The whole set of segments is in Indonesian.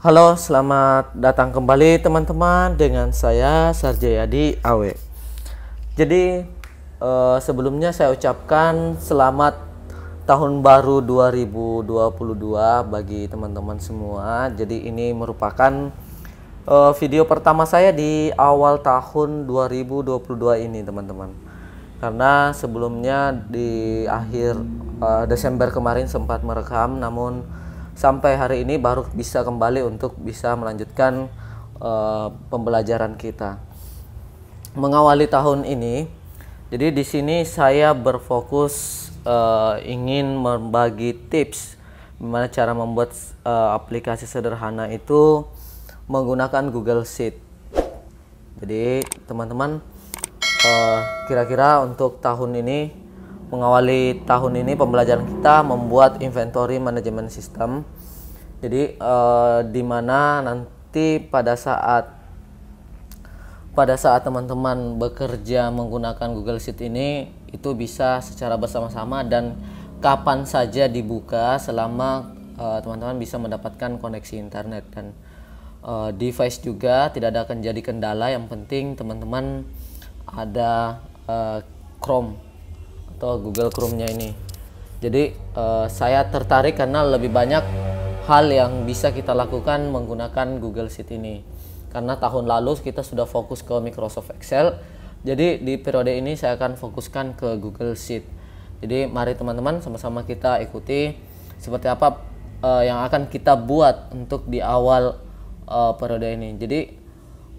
Halo, selamat datang kembali teman-teman dengan saya Sarjayadi Awe. Jadi sebelumnya saya ucapkan selamat tahun baru 2022 bagi teman-teman semua. Jadi ini merupakan video pertama saya di awal tahun 2022 ini teman-teman. Karena sebelumnya di akhir Desember kemarin sempat merekam, namun sampai hari ini baru bisa kembali untuk bisa melanjutkan pembelajaran kita. Mengawali tahun ini, jadi di sini saya berfokus ingin membagi tips bagaimana cara membuat aplikasi sederhana itu menggunakan Google Sheet. Jadi teman-teman, kira-kira untuk tahun ini, mengawali tahun ini pembelajaran kita membuat inventory management system. Jadi di mana nanti pada saat teman-teman bekerja menggunakan Google Sheet ini itu bisa secara bersama-sama dan kapan saja dibuka selama teman-teman bisa mendapatkan koneksi internet, dan device juga tidak ada akan jadi kendala. Yang penting teman-teman ada Chrome atau Google Chrome-nya ini. Jadi saya tertarik karena lebih banyak hal yang bisa kita lakukan menggunakan Google Sheet ini. Karena tahun lalu kita sudah fokus ke Microsoft Excel. Jadi di periode ini saya akan fokuskan ke Google Sheet. Jadi mari teman-teman sama-sama kita ikuti seperti apa yang akan kita buat untuk di awal periode ini. Jadi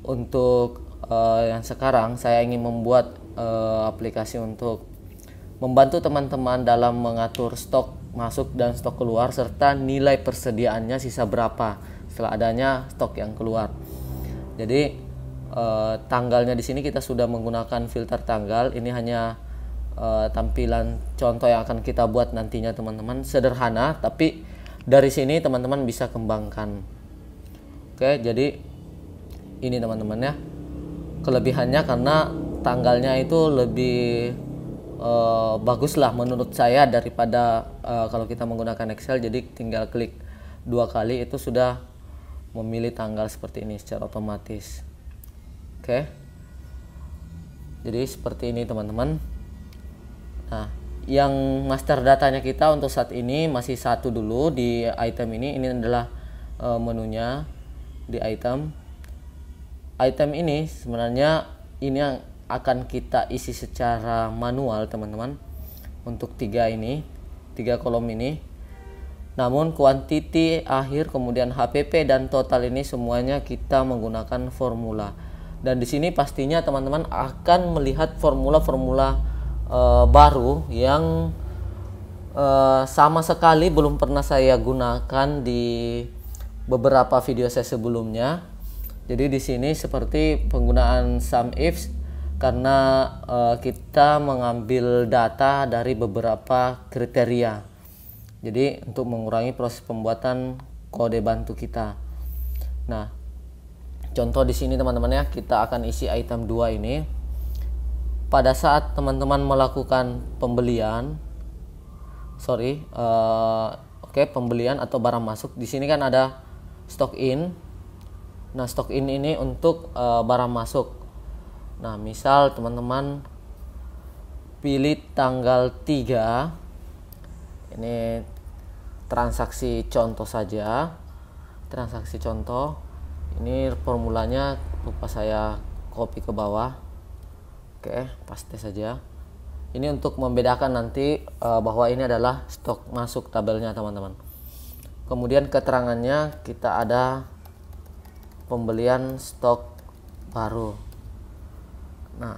untuk yang sekarang saya ingin membuat aplikasi untuk membantu teman-teman dalam mengatur stok masuk dan stok keluar serta nilai persediaannya sisa berapa setelah adanya stok yang keluar. Jadi tanggalnya di sini kita sudah menggunakan filter tanggal. Ini hanya tampilan contoh yang akan kita buat nantinya teman-teman, sederhana tapi dari sini teman-teman bisa kembangkan. Oke, jadi ini teman-teman ya, kelebihannya karena tanggalnya itu lebih bagus lah menurut saya daripada kalau kita menggunakan Excel. Jadi tinggal klik 2 kali itu sudah memilih tanggal seperti ini secara otomatis. Oke, jadi seperti ini teman-teman. Nah, yang master datanya kita untuk saat ini masih satu dulu di item ini. Ini adalah menunya di item ini. Sebenarnya ini yang akan kita isi secara manual teman-teman untuk 3 kolom ini. Namun quantity akhir, kemudian HPP dan total ini semuanya kita menggunakan formula. Dan di sini pastinya teman-teman akan melihat formula-formula baru yang sama sekali belum pernah saya gunakan di beberapa video saya sebelumnya. Jadi di sini seperti penggunaan sum ifs, karena kita mengambil data dari beberapa kriteria. Jadi untuk mengurangi proses pembuatan kode bantu kita. Nah, contoh di sini teman-teman ya, kita akan isi item 2 ini. Pada saat teman-teman melakukan pembelian, pembelian atau barang masuk, di sini kan ada stock in. Nah, stock in ini untuk barang masuk. Nah, misal teman-teman pilih tanggal 3, ini transaksi contoh saja, transaksi contoh. Ini formulanya lupa saya copy ke bawah. Oke, paste saja. Ini untuk membedakan nanti bahwa ini adalah stok masuk tabelnya teman-teman. Kemudian keterangannya kita ada pembelian stok baru. Nah,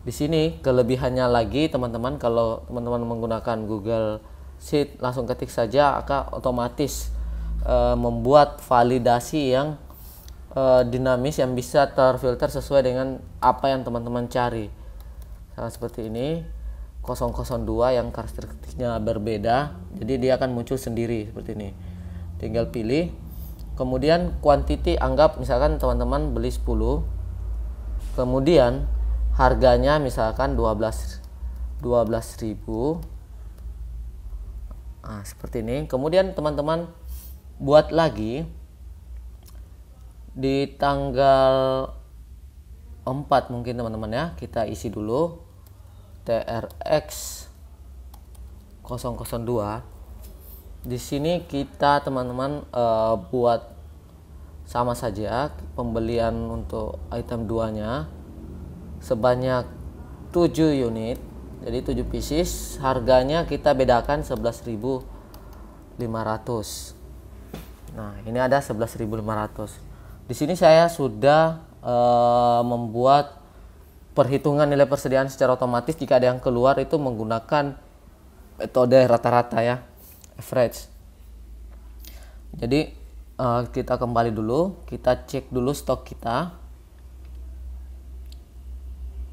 di sini kelebihannya lagi teman-teman, kalau teman-teman menggunakan Google Sheet langsung ketik saja akan otomatis membuat validasi yang dinamis yang bisa terfilter sesuai dengan apa yang teman-teman cari. Nah, seperti ini 002 yang karakteristiknya berbeda, jadi dia akan muncul sendiri seperti ini. Tinggal pilih. Kemudian quantity, anggap misalkan teman-teman beli 10. Kemudian harganya misalkan 12.000. Nah, seperti ini. Kemudian teman-teman buat lagi di tanggal 4 mungkin teman-teman ya, kita isi dulu TRX 002. Di sini kita teman-teman buat sama saja pembelian untuk item 2 nya sebanyak 7 unit, jadi 7 pieces. Harganya kita bedakan 11.500. Nah, ini ada 11.500. Di sini saya sudah membuat perhitungan nilai persediaan secara otomatis. Jika ada yang keluar itu menggunakan metode rata-rata ya, average. Jadi kita kembali dulu, kita cek dulu stok kita.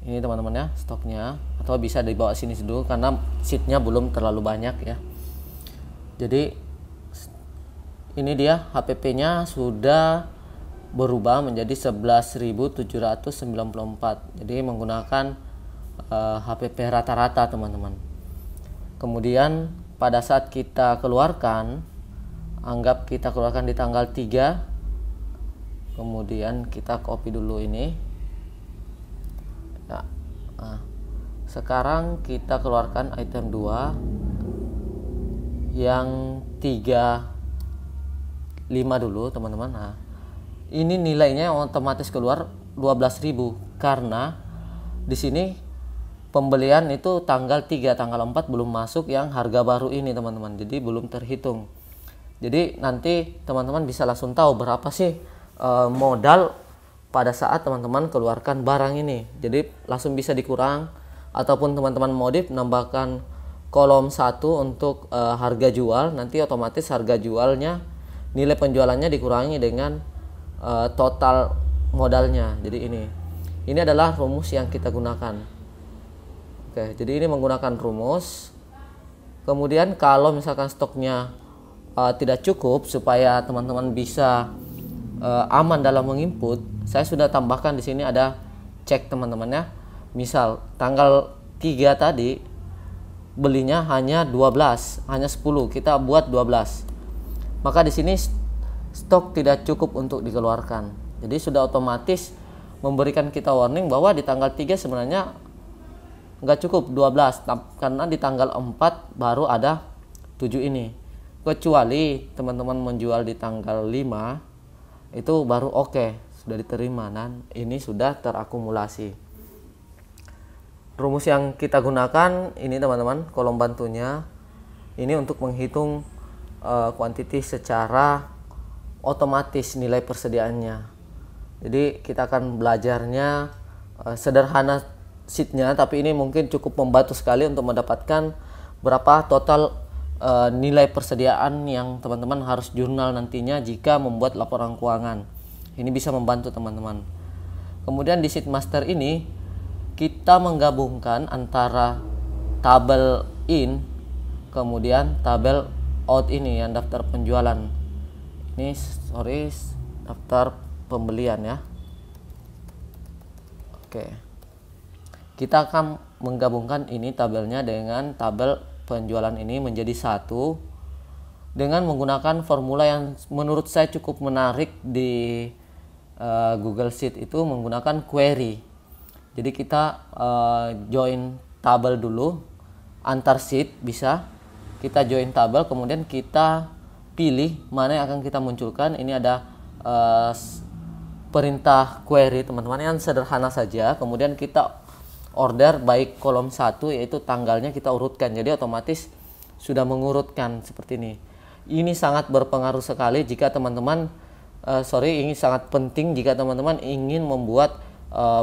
Ini teman-teman ya stoknya, atau bisa dibawa sini dulu karena sheetnya belum terlalu banyak ya. Jadi ini dia HPP-nya sudah berubah menjadi 11.794. Jadi menggunakan HPP rata-rata teman-teman. Kemudian pada saat kita keluarkan, anggap kita keluarkan di tanggal 3. Kemudian kita copy dulu ini ya. Nah, sekarang kita keluarkan item 2 yang 35 dulu teman-teman. Nah, ini nilainya otomatis keluar 12.000 karena di sini pembelian itu tanggal 3, tanggal 4 belum masuk yang harga baru ini teman-teman, jadi belum terhitung. Jadi nanti teman-teman bisa langsung tahu berapa sih modal pada saat teman-teman keluarkan barang ini. Jadi langsung bisa dikurang, ataupun teman-teman modif nambahkan kolom 1 untuk harga jual, nanti otomatis harga jualnya, nilai penjualannya dikurangi dengan total modalnya. Jadi ini adalah rumus yang kita gunakan. Oke, jadi ini menggunakan rumus. Kemudian kalau misalkan stoknya tidak cukup supaya teman-teman bisa aman dalam menginput, saya sudah tambahkan di sini ada cek teman-teman ya. Misal tanggal 3 tadi belinya hanya 12, hanya 10, kita buat 12. Maka di sini stok tidak cukup untuk dikeluarkan. Jadi sudah otomatis memberikan kita warning bahwa di tanggal 3 sebenarnya nggak cukup 12, karena di tanggal 4 baru ada 7 ini. Kecuali teman-teman menjual di tanggal 5, itu baru oke, sudah diterima dan ini sudah terakumulasi. Rumus yang kita gunakan ini teman-teman, kolom bantunya ini untuk menghitung kuantiti secara otomatis nilai persediaannya. Jadi kita akan belajarnya sederhana sheetnya, tapi ini mungkin cukup membantu sekali untuk mendapatkan berapa total nilai persediaan yang teman-teman harus jurnal nantinya jika membuat laporan keuangan. Ini bisa membantu teman-teman. Kemudian di sheet master ini kita menggabungkan antara tabel in kemudian tabel out ini yang daftar penjualan. Ini daftar pembelian ya. Oke. Kita akan menggabungkan ini tabelnya dengan tabel penjualan ini menjadi satu dengan menggunakan formula yang menurut saya cukup menarik di Google Sheet, itu menggunakan query. Jadi kita join tabel dulu antar sheet, bisa kita join tabel, kemudian kita pilih mana yang akan kita munculkan. Ini ada perintah query teman-teman yang sederhana saja, kemudian kita order baik kolom 1 yaitu tanggalnya kita urutkan, jadi otomatis sudah mengurutkan seperti ini. Ini sangat berpengaruh sekali jika teman-teman ini sangat penting jika teman-teman ingin membuat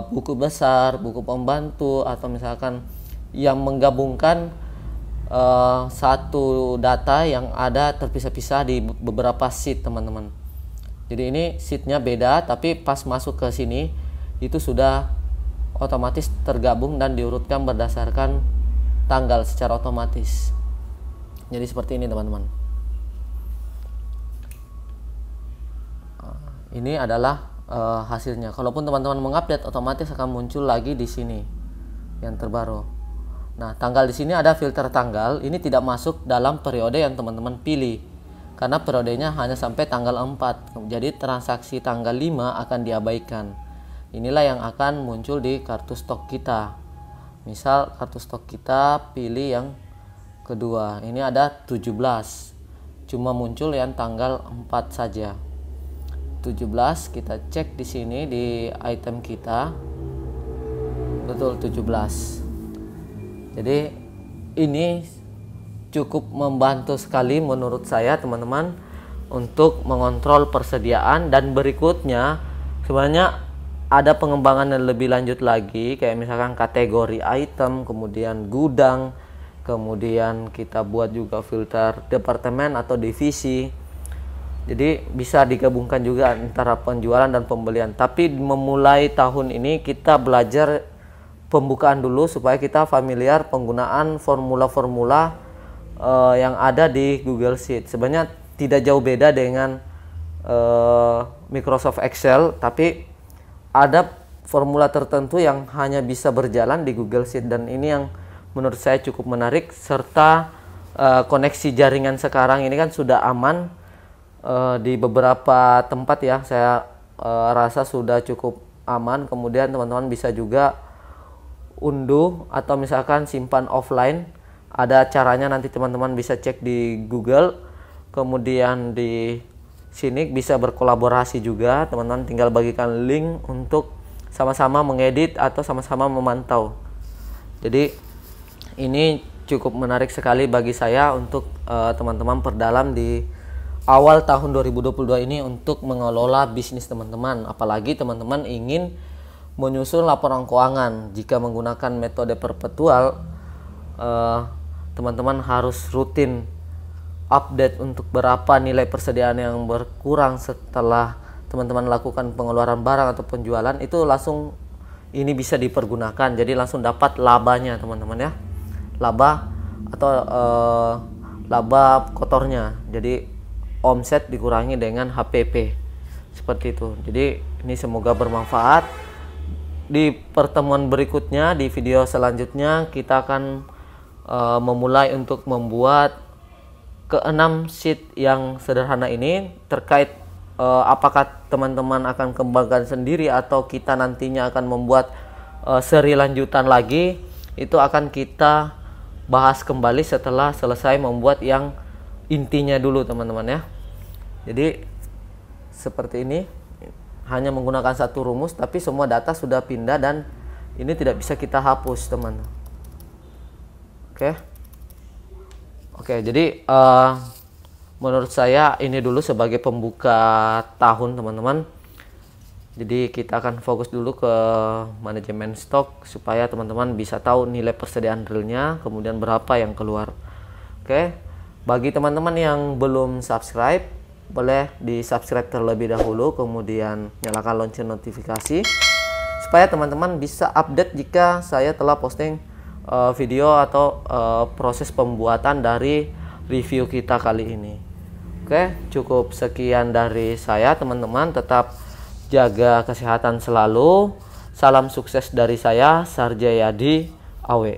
buku besar, buku pembantu, atau misalkan yang menggabungkan satu data yang ada terpisah-pisah di beberapa sheet teman-teman. Jadi ini sheetnya beda, tapi pas masuk ke sini itu sudah otomatis tergabung dan diurutkan berdasarkan tanggal secara otomatis. Jadi seperti ini teman-teman. Ini adalah hasilnya. Kalaupun teman-teman mengupdate, otomatis akan muncul lagi di sini yang terbaru. Nah, tanggal di sini ada filter tanggal. Ini tidak masuk dalam periode yang teman-teman pilih, karena periodenya hanya sampai tanggal 4. Jadi transaksi tanggal 5 akan diabaikan. Inilah yang akan muncul di kartu stok kita. Misal kartu stok kita pilih yang kedua. Ini ada 17. Cuma muncul yang tanggal 4 saja. 17 kita cek di sini di item kita. Betul 17. Jadi ini cukup membantu sekali menurut saya teman-teman untuk mengontrol persediaan, dan berikutnya sebenarnya ada pengembangan yang lebih lanjut lagi, kayak misalkan kategori item, kemudian gudang, kemudian kita buat juga filter departemen atau divisi. Jadi bisa digabungkan juga antara penjualan dan pembelian. Tapi memulai tahun ini kita belajar pembukaan dulu supaya kita familiar penggunaan formula-formula yang ada di Google Sheet. Sebenarnya tidak jauh beda dengan Microsoft Excel, tapi ada formula tertentu yang hanya bisa berjalan di Google Sheet, dan ini yang menurut saya cukup menarik. Serta koneksi jaringan sekarang ini kan sudah aman di beberapa tempat ya, saya rasa sudah cukup aman. Kemudian teman-teman bisa juga unduh atau misalkan simpan offline. Ada caranya, nanti teman-teman bisa cek di Google. Kemudian di sini bisa berkolaborasi juga, teman-teman tinggal bagikan link untuk sama-sama mengedit atau sama-sama memantau. Jadi ini cukup menarik sekali bagi saya untuk teman-teman perdalam di awal tahun 2022 ini untuk mengelola bisnis teman-teman. Apalagi teman-teman ingin menyusun laporan keuangan. Jika menggunakan metode perpetual, teman-teman harus rutin update untuk berapa nilai persediaan yang berkurang setelah teman-teman lakukan pengeluaran barang atau penjualan. Itu langsung ini bisa dipergunakan, jadi langsung dapat labanya teman-teman ya, laba atau laba kotornya. Jadi omset dikurangi dengan HPP seperti itu. Jadi ini semoga bermanfaat. Di pertemuan berikutnya, di video selanjutnya, kita akan memulai untuk membuat ke-6 sheet yang sederhana ini. Terkait apakah teman-teman akan kembangkan sendiri atau kita nantinya akan membuat seri lanjutan lagi, itu akan kita bahas kembali setelah selesai membuat yang intinya dulu teman-teman ya. Jadi seperti ini, hanya menggunakan satu rumus tapi semua data sudah pindah dan ini tidak bisa kita hapus teman. Oke, jadi menurut saya ini dulu sebagai pembuka tahun teman-teman. Jadi kita akan fokus dulu ke manajemen stok supaya teman-teman bisa tahu nilai persediaan realnya, kemudian berapa yang keluar. Oke, bagi teman-teman yang belum subscribe, boleh di subscribe terlebih dahulu, kemudian nyalakan lonceng notifikasi supaya teman-teman bisa update jika saya telah posting video atau proses pembuatan dari review kita kali ini. Oke, cukup sekian dari saya teman-teman. Tetap jaga kesehatan selalu. Salam sukses dari saya, Sarjayadi Awe.